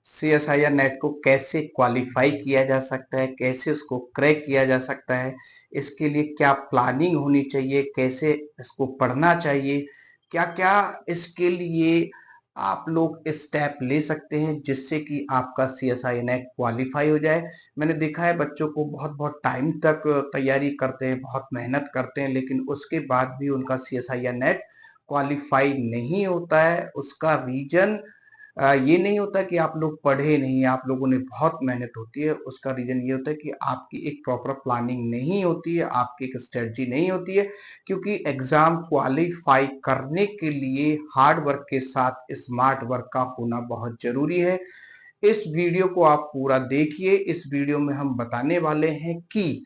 CSIR net को कैसे qualify किया जा सकता है, कैसे उसको क्रैक किया जा सकता है, इसके लिए क्या प्लानिंग होनी चाहिए, कैसे इसको पढ़ना चाहिए, क्या क्या इसके लिए आप लोग स्टेप ले सकते हैं जिससे कि आपका CSIR नेट क्वालिफाई हो जाए। मैंने देखा है बच्चों को बहुत बहुत टाइम तक तैयारी करते हैं, बहुत मेहनत करते हैं, लेकिन उसके बाद भी उनका CSIR नेट क्वालिफाई नहीं होता है। उसका रीजन ये नहीं होता कि आप लोग पढ़े नहीं, आप लोगों ने बहुत मेहनत होती है। उसका रीजन ये होता है कि आपकी एक प्रॉपर प्लानिंग नहीं होती है, आपकी एक स्ट्रेटजी नहीं होती है, क्योंकि एग्जाम क्वालिफाई करने के लिए हार्ड वर्क के साथ स्मार्ट वर्क का होना बहुत जरूरी है। इस वीडियो को आप पूरा देखिए। इस वीडियो में हम बताने वाले हैं कि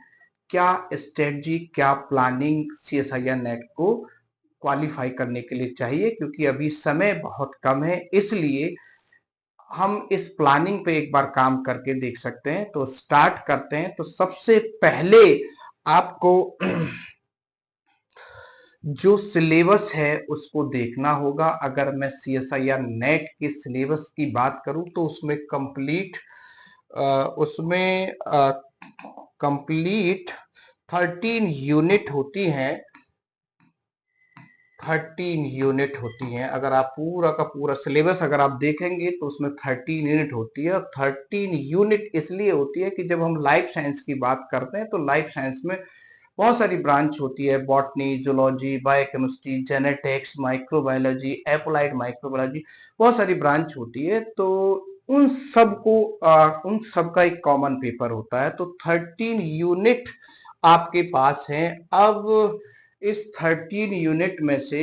क्या स्ट्रेटजी, क्या प्लानिंग CSIR नेट को क्वालिफाई करने के लिए चाहिए, क्योंकि अभी समय बहुत कम है, इसलिए हम इस प्लानिंग पे एक बार काम करके देख सकते हैं। तो स्टार्ट करते हैं। तो सबसे पहले आपको जो सिलेबस है उसको देखना होगा। अगर मैं CSIR नेट के सिलेबस की बात करूं तो उसमें कंप्लीट 13 यूनिट होती हैं। 13 यूनिट होती हैं। अगर आप पूरा का पूरा सिलेबस अगर आप देखेंगे तो उसमें 13 यूनिट होती है। और 13 यूनिट इसलिए होती है कि जब हम लाइफ साइंस की बात करते हैं तो लाइफ साइंस में बहुत सारी ब्रांच होती है, botany, zoology, biochemistry, genetics, microbiology, applied microbiology, बहुत सारी ब्रांच होती है। तो उन सबको उन सबका एक कॉमन पेपर होता है। तो 13 यूनिट आपके पास है। अब इस 13 यूनिट में से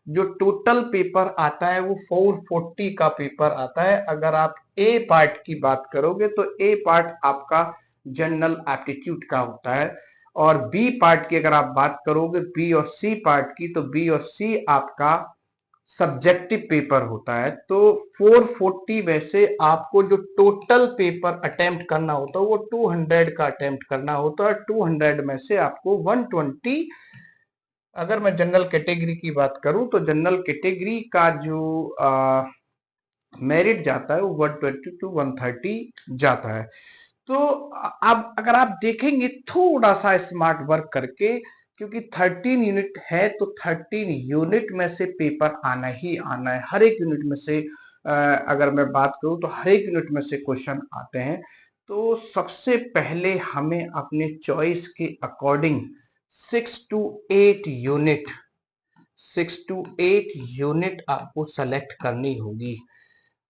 जो टोटल पेपर आता है वो 440 का पेपर आता है। अगर आप ए पार्ट की बात करोगे तो ए पार्ट आपका जनरल एप्टीट्यूड का होता है, और बी पार्ट की अगर आप बात करोगे, बी और सी पार्ट की, तो बी और सी आपका सब्जेक्टिव पेपर होता है। तो 440 में से आपको जो टोटल पेपर अटेम्प्ट करना होता है वो 200 का अटेम्प्ट करना होता है। 200 में से आपको 120, अगर मैं जनरल कैटेगरी की बात करूं तो जनरल कैटेगरी का जो मेरिट जाता है वो 120 टू 130 जाता है। तो अब अगर आप देखेंगे थोड़ा सा स्मार्ट वर्क करके, क्योंकि 13 यूनिट है तो 13 यूनिट में से पेपर आना ही आना है। हर एक यूनिट में से अगर मैं बात करूं तो हर एक यूनिट में से क्वेश्चन आते हैं। तो सबसे पहले हमें अपने चॉइस के अकॉर्डिंग 6 टू 8 यूनिट आपको सेलेक्ट करनी होगी।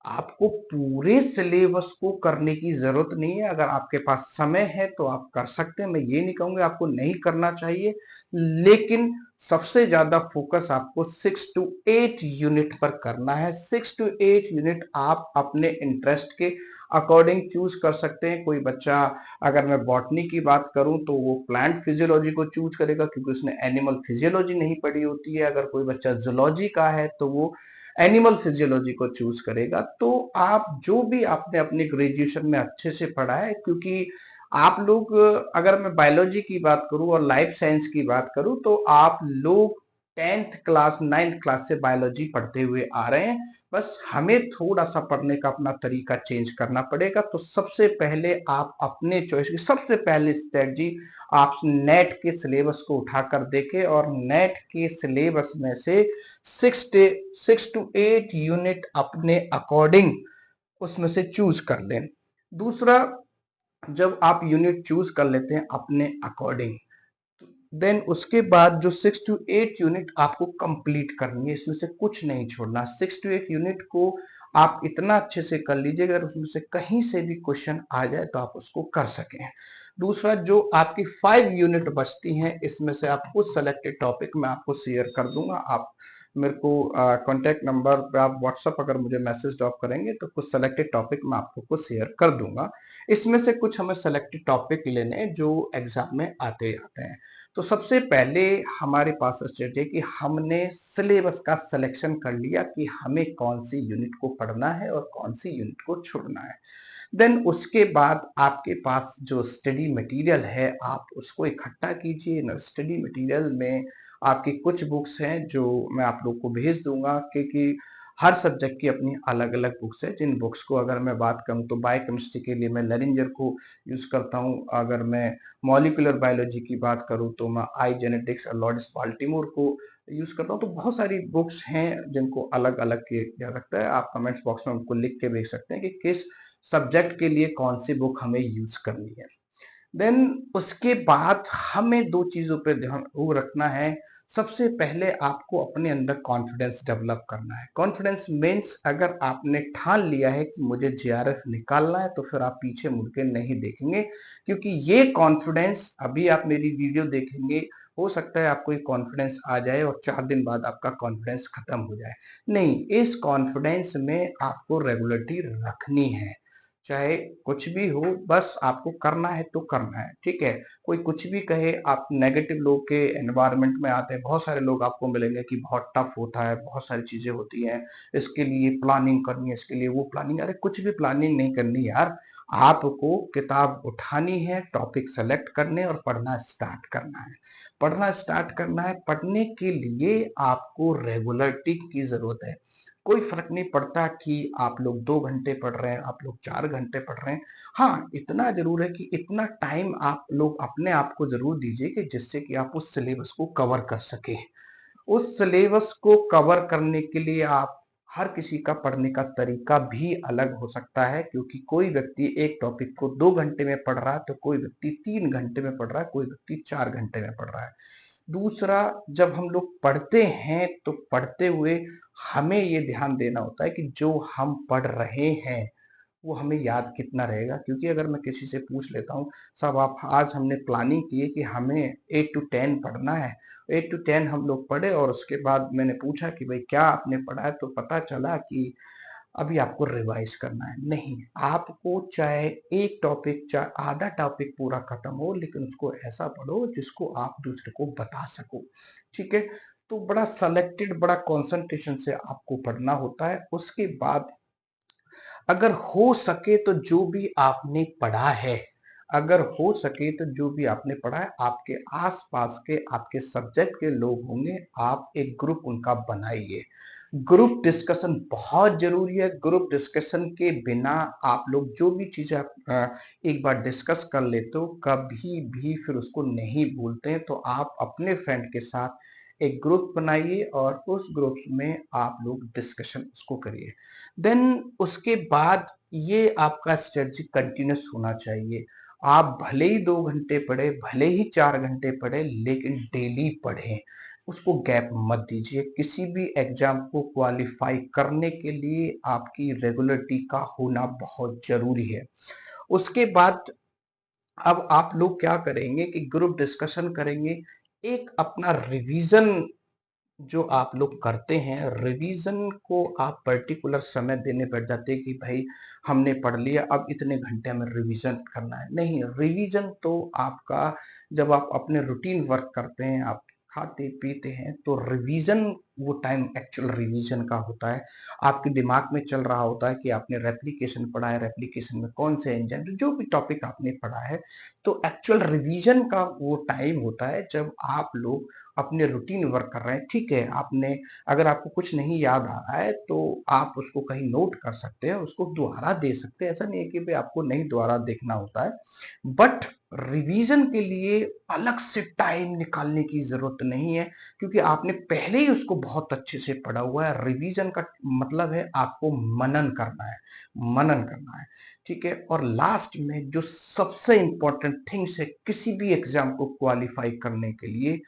आपको पूरे सिलेबस को करने की जरूरत नहीं है। अगर आपके पास समय है तो आप कर सकते हैं, मैं ये नहीं कहूंगा आपको नहीं करना चाहिए, लेकिन सबसे ज्यादा फोकस आपको 6 टू 8 यूनिट पर करना है। 6 टू 8 यूनिट आप अपने इंटरेस्ट के अकॉर्डिंग चूज कर सकते हैं। कोई बच्चा, अगर मैं बॉटनी की बात करूं तो वो प्लांट फिजियोलॉजी को चूज करेगा क्योंकि उसने एनिमल फिजियोलॉजी नहीं पढ़ी होती है। अगर कोई बच्चा जूलॉजी का है तो वो एनिमल फिजियोलॉजी को चूज करेगा। तो आप जो भी आपने अपने ग्रेजुएशन में अच्छे से पढ़ा है, क्योंकि आप लोग, अगर मैं बायोलॉजी की बात करूं और लाइफ साइंस की बात करूं तो आप लोग 10th क्लास 9th क्लास से बायोलॉजी पढ़ते हुए आ रहे हैं। बस हमें थोड़ा सा पढ़ने का अपना तरीका चेंज करना पड़ेगा। तो सबसे पहले आप अपने चॉइस की सबसे पहली स्ट्रेटजी, आप नेट के सिलेबस को उठाकर देखें और नेट के सिलेबस में से 6 टू 8 यूनिट अपने अकॉर्डिंग उसमें से चूज कर लें। दूसरा, जब आप यूनिट चूज कर लेते हैं अपने अकॉर्डिंग, देन उसके बाद जो 6 टू 8 यूनिट आपको कंप्लीट करनी है, इसमें से कुछ नहीं छोड़ना। 6 टू 8 यूनिट को आप इतना अच्छे से कर लीजिएगा, अगर उसमें से कहीं से भी क्वेश्चन आ जाए तो आप उसको कर सकें। दूसरा, जो आपकी 5 यूनिट बचती हैं, इसमें से आप कुछ सेलेक्टेड टॉपिक मैं आपको शेयर कर दूंगा। आप मेरे को कॉन्टेक्ट नंबर पे आप व्हाट्सअप अगर मुझे मैसेज ड्रॉप करेंगे तो कुछ सेलेक्टेड टॉपिक मैं आपको कुछ शेयर कर दूंगा। इसमें से कुछ हमें सेलेक्टेड टॉपिक लेने जो एग्जाम में आते जाते हैं। तो सबसे पहले हमारे पास स्टेट है कि हमने सिलेबस का सिलेक्शन कर लिया कि हमें कौन सी यूनिट को पढ़ना है और कौन सी यूनिट को छोड़ना है। देन उसके बाद आपके पास जो स्टडी मटेरियल है आप उसको इकट्ठा कीजिए। स्टडी मटेरियल में आपकी कुछ बुक्स हैं जो मैं आप लोग को भेज दूंगा, क्योंकि हर सब्जेक्ट की अपनी अलग अलग बुक्स है। जिन बुक्स को अगर मैं बात करूँ तो बायोकेमिस्ट्री के लिए मैं लेरिंजर को यूज करता हूँ। अगर मैं मॉलिक्यूलर बायोलॉजी की बात करूँ तो मैं आई जेनेटिक्स और लॉर्ड्स बाल्टीमोर को यूज करता हूँ। तो बहुत सारी बुक्स हैं जिनको अलग अलग किया जा सकता है। आप कमेंट्स बॉक्स में उनको लिख के भेज सकते हैं कि किस सब्जेक्ट के लिए कौन सी बुक हमें यूज करनी है। देन उसके बाद हमें दो चीजों पे ध्यान वो रखना है। सबसे पहले आपको अपने अंदर कॉन्फिडेंस डेवलप करना है। कॉन्फिडेंस मीन्स अगर आपने ठान लिया है कि मुझे जेआरएफ निकालना है तो फिर आप पीछे मुड़ के नहीं देखेंगे, क्योंकि ये कॉन्फिडेंस, अभी आप मेरी वीडियो देखेंगे, हो सकता है आपको ये कॉन्फिडेंस आ जाए और 4 दिन बाद आपका कॉन्फिडेंस खत्म हो जाए। नहीं, इस कॉन्फिडेंस में आपको रेगुलरिटी रखनी है। चाहे कुछ भी हो, बस आपको करना है तो करना है, ठीक है। कोई कुछ भी कहे, आप नेगेटिव लोग के एनवायरनमेंट में आते हैं, बहुत सारे लोग आपको मिलेंगे कि बहुत टफ होता है, बहुत सारी चीजें होती हैं, इसके लिए प्लानिंग करनी है, इसके लिए वो प्लानिंग। अरे कुछ भी प्लानिंग नहीं करनी यार, आपको किताब उठानी है, टॉपिक सेलेक्ट करने और पढ़ना स्टार्ट करना है। पढ़ना स्टार्ट करना है। पढ़ने के लिए आपको रेगुलरिटी की जरूरत है। कोई फर्क नहीं पड़ता कि आप लोग 2 घंटे पढ़ रहे हैं, आप लोग 4 घंटे पढ़ रहे हैं। हाँ, इतना जरूर है कि इतना टाइम आप लोग अपने आप को जरूर दीजिए कि जिससे कि आप उस सिलेबस को कवर कर सके। उस सिलेबस को कवर करने के लिए आप, हर किसी का पढ़ने का तरीका भी अलग हो सकता है, क्योंकि कोई व्यक्ति एक टॉपिक को 2 घंटे में पढ़ रहा है तो कोई व्यक्ति 3 घंटे में पढ़ रहा है, कोई व्यक्ति 4 घंटे में पढ़ रहा है। दूसरा, जब हम लोग पढ़ते हैं तो पढ़ते हुए हमें ये ध्यान देना होता है कि जो हम पढ़ रहे हैं वो हमें याद कितना रहेगा। क्योंकि अगर मैं किसी से पूछ लेता हूँ, साहब आप, आज हमने प्लानिंग की है कि हमें 8 to 10 पढ़ना है, 8 to 10 हम लोग पढ़े और उसके बाद मैंने पूछा कि भाई क्या आपने पढ़ा है, तो पता चला कि अभी आपको रिवाइज करना है। नहीं, आपको चाहे एक टॉपिक, चाहे आधा टॉपिक पूरा खत्म हो, लेकिन उसको ऐसा पढ़ो जिसको आप दूसरे को बता सको, ठीक है। तो बड़ा सेलेक्टेड, बड़ा कंसंट्रेशन से आपको पढ़ना होता है। उसके बाद अगर हो सके तो जो भी आपने पढ़ा है, अगर हो सके तो जो भी आपने पढ़ा है, आपके आसपास के, आपके सब्जेक्ट के लोग होंगे, आप एक ग्रुप उनका बनाइए। ग्रुप डिस्कशन बहुत जरूरी है। ग्रुप डिस्कशन के बिना आप लोग जो भी चीजें आप एक बार डिस्कस कर लेते हो, कभी भी फिर उसको नहीं भूलते हैं। तो आप अपने फ्रेंड के साथ एक ग्रुप बनाइए और उस ग्रुप में आप लोग डिस्कशन उसको करिए। देन उसके बाद ये आपका स्ट्रेटजी कंटिन्यूस होना चाहिए। आप भले ही 2 घंटे पढ़े, भले ही 4 घंटे पढ़े, लेकिन डेली पढ़ें। उसको गैप मत दीजिए। किसी भी एग्जाम को क्वालिफाई करने के लिए आपकी रेगुलरिटी का होना बहुत जरूरी है। उसके बाद अब आप लोग क्या करेंगे कि ग्रुप डिस्कशन करेंगे। एक अपना रिवीजन जो आप लोग करते हैं, रिवीजन को आप पर्टिकुलर समय देने बैठ जाते हैं कि भाई हमने पढ़ लिया, अब इतने घंटे हमें रिवीजन करना है। नहीं, रिवीजन तो आपका, जब आप अपने रूटीन वर्क करते हैं, आप खाते पीते हैं, तो रिवीजन वो टाइम एक्चुअल रिवीजन का होता है। आपके दिमाग में चल रहा होता है कि आपने रेप्लिकेशन पढ़ा है, रेप्लिकेशन में कौन से एंजाइम, जो भी टॉपिक आपने पढ़ा है। तो एक्चुअल रिवीजन का वो टाइम होता है जब आप लोग अपने रूटीन वर्क कर रहे हैं। ठीक है, आपने, अगर आपको कुछ नहीं याद आ रहा है तो आप उसको कहीं नोट कर सकते हैं, उसको दोबारा दे सकते हैं। ऐसा नहीं है कि भाई आपको नहीं दोबारा देखना होता है, बट रिवीजन के लिए अलग से टाइम निकालने की जरूरत नहीं है, क्योंकि आपने पहले ही उसको बहुत अच्छे से पढ़ा हुआ है। रिवीजन का मतलब है आपको मनन करना है, मनन करना है, ठीक है। और लास्ट में जो सबसे इंपॉर्टेंट थिंग्स है किसी भी एग्जाम को क्वालिफाई करने के लिए,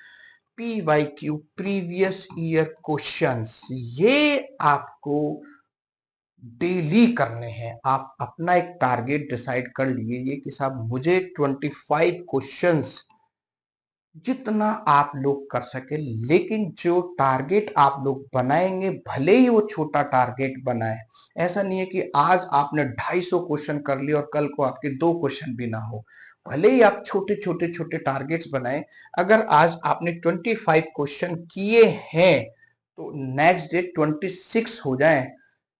PYQ, प्रीवियस ईयर क्वेश्चंस, ये आपको डेली करने हैं। आप अपना एक टारगेट डिसाइड कर लीजिए कि साहब मुझे 25 क्वेश्चंस, जितना आप लोग कर सके। लेकिन जो टारगेट आप लोग बनाएंगे, भले ही वो छोटा टारगेट बनाए, ऐसा नहीं है कि आज आपने 250 क्वेश्चन कर लिए और कल को आपके 2 क्वेश्चन भी ना हो। भले ही आप छोटे छोटे छोटे टारगेट्स बनाए, अगर आज आपने 25 क्वेश्चन किए हैं तो नेक्स्ट डे 26 हो जाए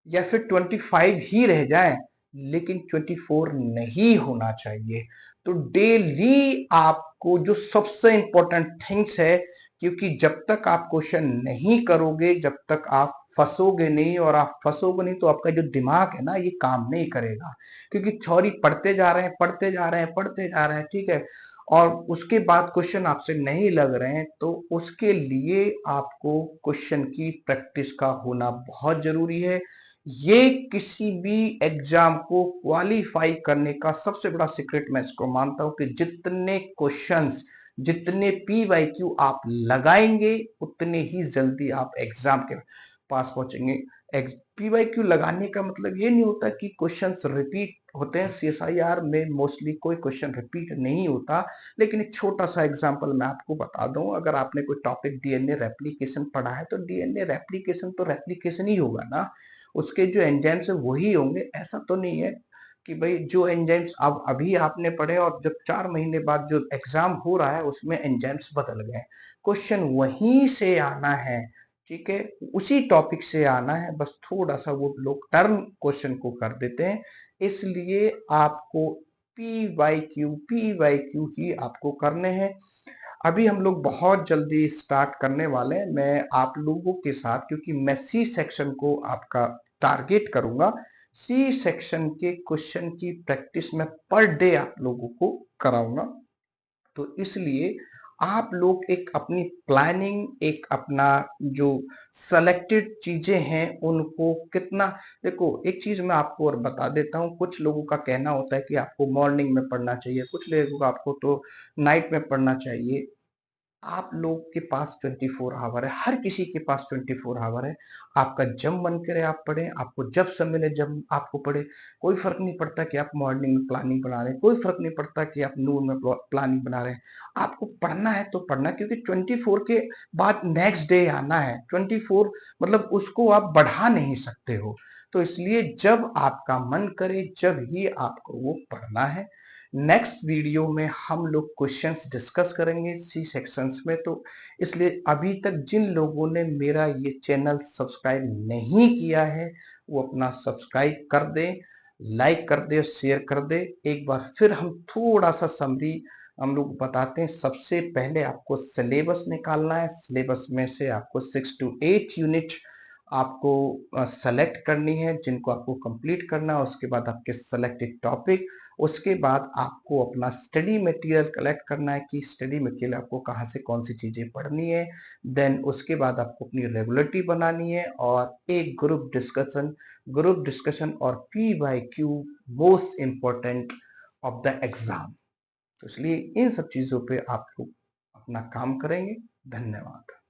या फिर 25 ही रह जाए, लेकिन 24 नहीं होना चाहिए। तो डेली आपको जो सबसे इंपॉर्टेंट थिंग्स है, क्योंकि जब तक आप क्वेश्चन नहीं करोगे, जब तक आप फंसोगे नहीं, और आप फंसोगे नहीं तो आपका जो दिमाग है ना ये काम नहीं करेगा, क्योंकि थ्योरी पढ़ते जा रहे हैं, पढ़ते जा रहे हैं, पढ़ते जा रहे हैं, ठीक है, और उसके बाद क्वेश्चन आपसे नहीं लग रहे हैं, तो उसके लिए आपको क्वेश्चन की प्रैक्टिस का होना बहुत जरूरी है। ये किसी भी एग्जाम को क्वालिफाई करने का सबसे बड़ा सीक्रेट मैं इसको मानता हूं कि जितने क्वेश्चंस, जितने PYQ आप लगाएंगे उतने ही जल्दी आप एग्जाम के पास पहुंचेंगे। PYQ लगाने का मतलब ये नहीं होता कि क्वेश्चंस रिपीट होते हैं। CSIR में मोस्टली कोई क्वेश्चन रिपीट नहीं होता, लेकिन एक छोटा सा एग्जांपल मैं आपको बता दूं। अगर आपने कोई टॉपिक DNA रेप्लिकेशन पढ़ा है तो DNA रेप्लिकेशन तो रेप्लिकेशन ही होगा ना, उसके जो एंजाइम्स है वही होंगे। ऐसा तो नहीं है कि भाई जो एंजाइम्स अब अभी आपने पढ़े और जब 4 महीने बाद जो एग्जाम हो रहा है उसमें एंजाइम्स बदल गए, क्वेश्चन वहीं से आना है, ठीक है, उसी टॉपिक से आना है, बस थोड़ा सा वो लोग टर्म क्वेश्चन को कर देते हैं। इसलिए आपको PYQ ही आपको करने हैं। अभी हम लोग बहुत जल्दी स्टार्ट करने वाले हैं, मैं आप लोगों के साथ, क्योंकि मैं C सेक्शन को आपका टारगेट करूंगा। C सेक्शन के क्वेश्चन की प्रैक्टिस मैं पर डे आप लोगों को कराऊंगा। तो इसलिए आप लोग एक अपनी प्लानिंग, एक अपना जो सेलेक्टेड चीजें हैं उनको कितना, देखो एक चीज मैं आपको और बता देता हूँ। कुछ लोगों का कहना होता है कि आपको मॉर्निंग में पढ़ना चाहिए, कुछ लोगों का आपको तो नाइट में पढ़ना चाहिए। आप लोग के पास 24 आवर है, हर किसी के पास 24 आवर है। आपका जब मन करे आप पढ़ें, आपको जब समय मिले जब आपको पढ़े, कोई फर्क नहीं पड़ता कि आप मॉर्निंग में प्लानिंग बना रहे हैं, कोई फर्क नहीं पड़ता कि आप नून में प्लानिंग बना रहे हैं। आपको पढ़ना है तो पढ़ना, क्योंकि 24 के बाद नेक्स्ट डे आना है। 24 मतलब उसको आप बढ़ा नहीं सकते हो। तो इसलिए जब आपका मन करे जब ही आपको वो पढ़ना है। नेक्स्ट वीडियो में हम लोग क्वेश्चंस डिस्कस करेंगे C सेक्शंस में। तो इसलिए अभी तक जिन लोगों ने मेरा ये चैनल सब्सक्राइब नहीं किया है वो अपना सब्सक्राइब कर दें, लाइक कर दे, शेयर कर दे। एक बार फिर हम थोड़ा सा समरी हम लोग बताते हैं। सबसे पहले आपको सिलेबस निकालना है, सिलेबस में से आपको 6 to 8 यूनिट आपको सेलेक्ट करनी है जिनको आपको कंप्लीट करना है। उसके बाद आपके सेलेक्टेड टॉपिक, उसके बाद आपको अपना स्टडी मटेरियल कलेक्ट करना है कि स्टडी मटेरियल आपको कहाँ से कौन सी चीजें पढ़नी है। देन उसके बाद आपको अपनी रेगुलरिटी बनानी है और एक ग्रुप डिस्कशन और PYQ most important of the exam. तो इसलिए इन सब चीजों पे आप लोग अपना काम करेंगे। धन्यवाद।